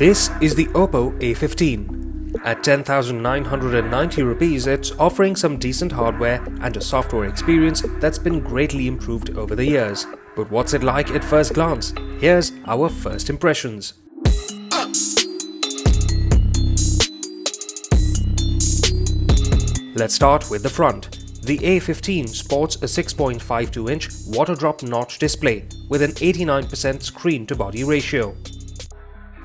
This is the Oppo A15. At 10,990 rupees, it's offering some decent hardware and a software experience that's been greatly improved over the years. But what's it like at first glance? Here's our first impressions. Let's start with the front. The A15 sports a 6.52-inch water-drop notch display with an 89% screen-to-body ratio.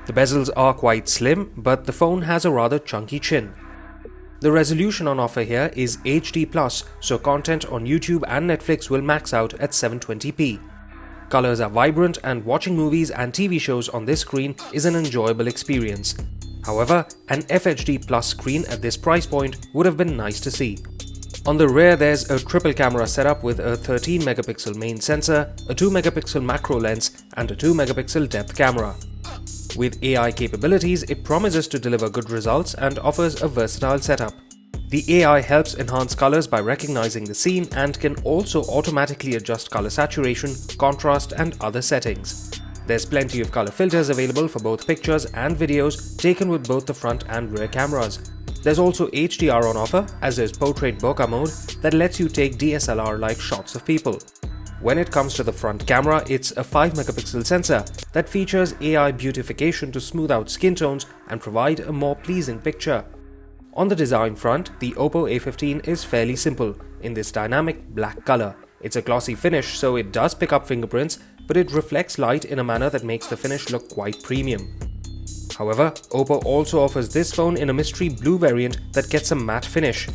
The bezels are quite slim, but the phone has a rather chunky chin. The resolution on offer here is HD+, so content on YouTube and Netflix will max out at 720p. Colors are vibrant, and watching movies and TV shows on this screen is an enjoyable experience. However, an FHD Plus screen at this price point would have been nice to see. On the rear, there's a triple camera setup with a 13-megapixel main sensor, a 2-megapixel macro lens, and a 2-megapixel depth camera. With AI capabilities, it promises to deliver good results and offers a versatile setup. The AI helps enhance colors by recognizing the scene and can also automatically adjust color saturation, contrast, and other settings. There's plenty of color filters available for both pictures and videos taken with both the front and rear cameras. There's also HDR on offer, as there's portrait bokeh mode that lets you take DSLR-like shots of people. When it comes to the front camera, it's a 5-megapixel sensor that features AI beautification to smooth out skin tones and provide a more pleasing picture. On the design front, the Oppo A15 is fairly simple in this dynamic black color. It's a glossy finish, so it does pick up fingerprints, but it reflects light in a manner that makes the finish look quite premium. However, Oppo also offers this phone in a mystery blue variant that gets a matte finish.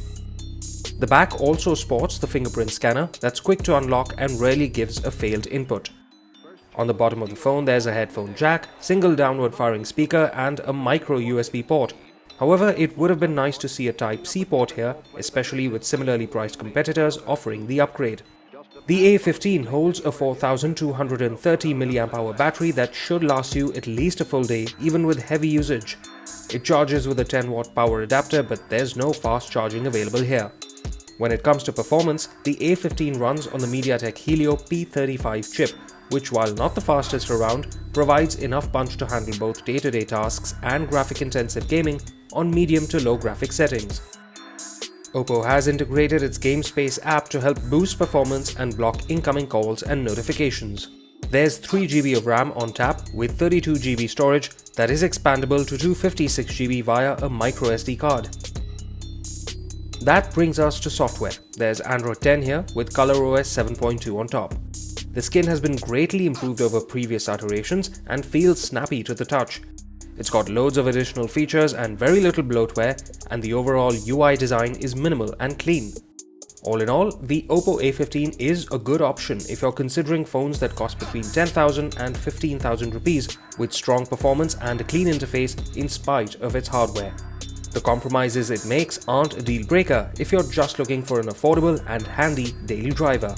The back also sports the fingerprint scanner that's quick to unlock and rarely gives a failed input. On the bottom of the phone, there's a headphone jack, single downward firing speaker, and a micro USB port. However, it would have been nice to see a Type-C port here, especially with similarly priced competitors offering the upgrade. The A15 holds a 4230 mAh battery that should last you at least a full day, even with heavy usage. It charges with a 10-watt power adapter, but there's no fast charging available here. When it comes to performance, the A15 runs on the MediaTek Helio P35 chip, which, while not the fastest around, provides enough punch to handle both day-to-day tasks and graphic-intensive gaming on medium to low graphic settings. Oppo has integrated its GameSpace app to help boost performance and block incoming calls and notifications. There's 3GB of RAM on tap with 32GB storage that is expandable to 256GB via a microSD card. That brings us to software. There's Android 10 here with ColorOS 7.2 on top. The skin has been greatly improved over previous iterations and feels snappy to the touch. It's got loads of additional features and very little bloatware, and the overall UI design is minimal and clean. All in all, the Oppo A15 is a good option if you're considering phones that cost between 10,000 and 15,000 rupees with strong performance and a clean interface in spite of its hardware. The compromises it makes aren't a deal breaker if you're just looking for an affordable and handy daily driver.